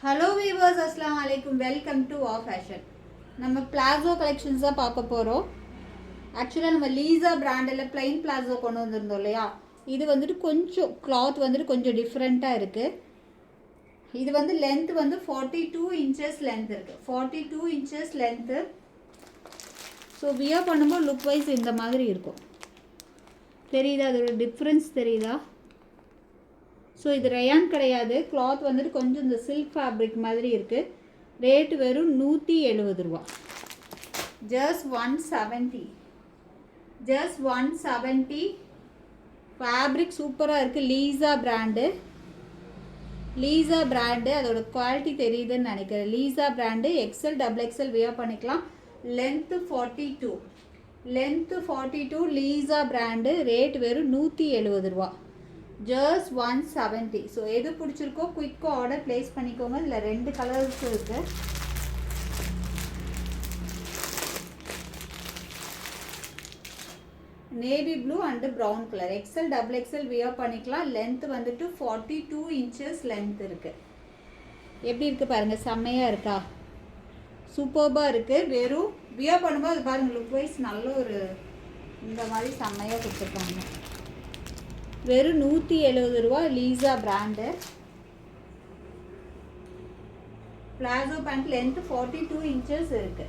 Hello viewers, அஸ்லாம் வலைக்கும். Welcome to வா ஃபேஷன். நம்ம பிளாசோ கலெக்ஷன்ஸ் தான் பார்க்க போகிறோம். ஆக்சுவலாக நம்ம லீசா பிராண்டில் பிளைன் பிளாசோ கொண்டு வந்திருந்தோம் இல்லையா, இது வந்துட்டு கொஞ்சம் கிளாத் வந்துட்டு கொஞ்சம் டிஃப்ரெண்ட்டாக இருக்குது. இது வந்து லென்த் வந்து 42 இன்ச்சஸ் லென்த் இருக்குது. 42 இன்ச்சஸ் லென்த்து. ஸோ வியர் பண்ணும்போது லுக் வைஸ் இந்த மாதிரி இருக்கும். தெரியுதா? அதோட டிஃப்ரென்ஸ் தெரியுதா? ஸோ இது ரயான் கிடையாது. கிளாத் வந்துட்டு கொஞ்சம் இந்த சில்க் ஃபேப்ரிக் மாதிரி இருக்குது. ரேட்டு வெறும் 170 ரூபா. ஜஸ்ட் 170. ஜஸ்ட் 170. ஃபேப்ரிக் சூப்பராக இருக்குது. Lisa brand. அதோட குவாலிட்டி தெரியுதுன்னு நினைக்கிறேன். Lisa brand. XL double XL wear பண்ணிக்கலாம். லென்த்து 42. Lisa brand. ரேட் வெறும் 170 ரூபா. ஜஸ்ட் 170. ஸோ எது பிடிச்சிருக்கோ குயிக்காக ஆர்டர் ப்ளேஸ் பண்ணிக்கோங்க. இதில் 2 கலர்ஸ் இருக்குது. Navy blue and brown colour. XL double XL wear பண்ணிக்கலாம். லென்த் வந்துட்டு 42 இன்ச்சஸ் லென்த் இருக்குது. எப்படி இருக்குது பாருங்கள், செம்மையாக இருக்கா? சூப்பர்பாக இருக்குது. வெறும் வியர் பண்ணும்போது அது பாருங்கள், லுக் வைஸ் நல்ல ஒரு இந்த மாதிரி செம்மையாக கொடுத்துருக்காங்க. வெறும் 170 ரூபா. Lisa brand. Palazzo pant length 42 inches இருக்கு.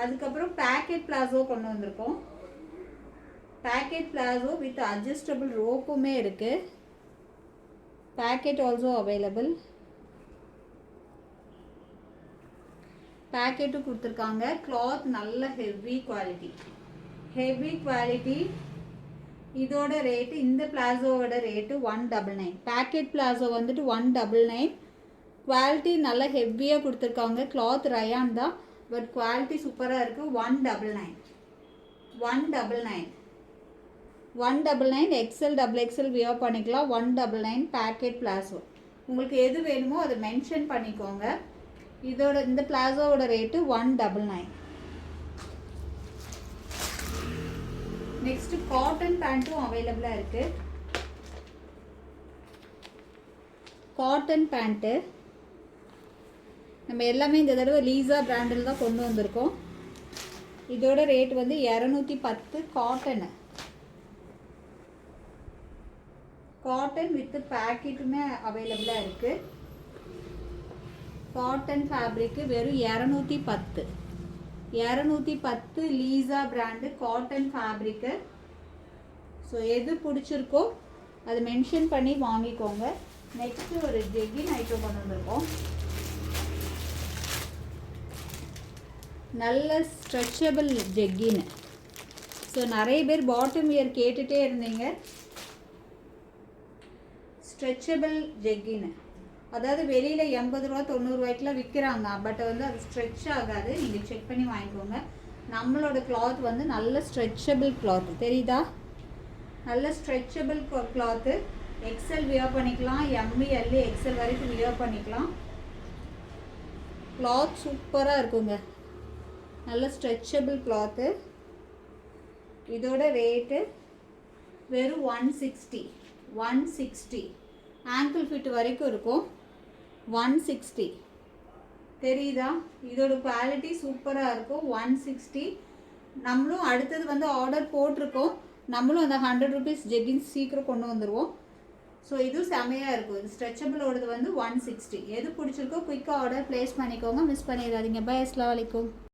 அதுக்கப்புறம் பேக்கெட் பிளாசோ கொண்டு வந்திருக்கோம். பேக்கெட் பிளாசோ வித் அட்ஜஸ்டபிள் ரோப்புமே இருக்கு. Packet also available. பேக்கெட்டும் கொடுத்துருக்காங்க. கிளாத் நல்ல ஹெவி குவாலிட்டி. இதோட ரேட்டு, இந்த பிளாசோவோட ரேட்டு 199. பேக்கெட் பிளாசோ வந்துட்டு 199. குவாலிட்டி நல்ல ஹெவியாக கொடுத்துருக்காங்க. கிளாத் ரயான் தான், பட் குவாலிட்டி சூப்பராக இருக்குது. 199. எக்ஸல் டபுள் எக்ஸல் வியர் பண்ணிக்கலாம். 199 பேக்கெட் பிளாசோ. உங்களுக்கு எது வேணுமோ அதை மென்ஷன் பண்ணிக்கோங்க. இந்த பிளாசோவோட ரேட்டு 199. நெக்ஸ்ட் காட்டன் பேண்ட்டும் அவைலபிளாக இருக்குது. காட்டன் பேண்ட்டு நம்ம எல்லாமே இந்த தடவை லீசா பிராண்டில் தான் கொண்டு வந்திருக்கோம். இதோட ரேட் வந்து 210. காட்டன் வித் பேக்கெட்டுமே அவைலபிளாக இருக்குது. காட்டன் ஃபேப்ரிக்கு வெறும் 210. Lisa brand cotton fabric. So எது பிடிச்சிருக்கோ அதை மென்ஷன் பண்ணி வாங்கிக்கோங்க. நெக்ஸ்ட்டு ஒரு ஜெகின் ஐட்டம் கொண்டு வந்திருக்கோம். நல்ல ஸ்ட்ரெச்சபிள் ஜெக்கின். ஸோ நிறைய பேர் பாட்டம் வியர் கேட்டுகிட்டே இருந்தீங்க. ஸ்ட்ரெச்சபிள் ஜெக்கின், அதாவது வெளியில் 80 ரூபா 90 ரூபாய்க்குலாம் விற்கிறாங்க. பட் வந்து அது ஸ்ட்ரெச் ஆகாது. நீங்கள் செக் பண்ணி வாங்கிக்கோங்க. நம்மளோட கிளாத் வந்து நல்ல ஸ்ட்ரெச்சபிள் கிளாத். தெரியுதா? நல்ல ஸ்ட்ரெச்சபிள் கிளாத்து. எக்ஸல் வியர் பண்ணிக்கலாம். ML எக்ஸல் வரைக்கும் வியர் பண்ணிக்கலாம். கிளாத் சூப்பராக இருக்குங்க. நல்ல ஸ்ட்ரெச்சபிள் கிளாத்து. இதோட ரேட்டு வெறும் 160. ஆங்கிள் ஃபிட் வரைக்கும் இருக்கும். 160. தெரியுதா? இதோட குவாலிட்டி சூப்பராக இருக்கும். 160. நம்மளும் அடுத்தது வந்து ஆர்டர் போட்டிருக்கோம். நம்மளும் அந்த 100 ருபீஸ் ஜெகின்ஸ் சீக்கிரம் கொண்டு வந்துடுவோம். ஸோ இதுவும் செமையாக இருக்கும். இது ஸ்ட்ரெச்சபிளோடது வந்து 160. எது பிடிச்சிருக்கோ குயிக்காக ஆர்டர் ப்ளேஸ் பண்ணிக்கோங்க. மிஸ் பண்ணிடாதீங்க. பை. அஸ்ஸலாமு அலைக்கும்.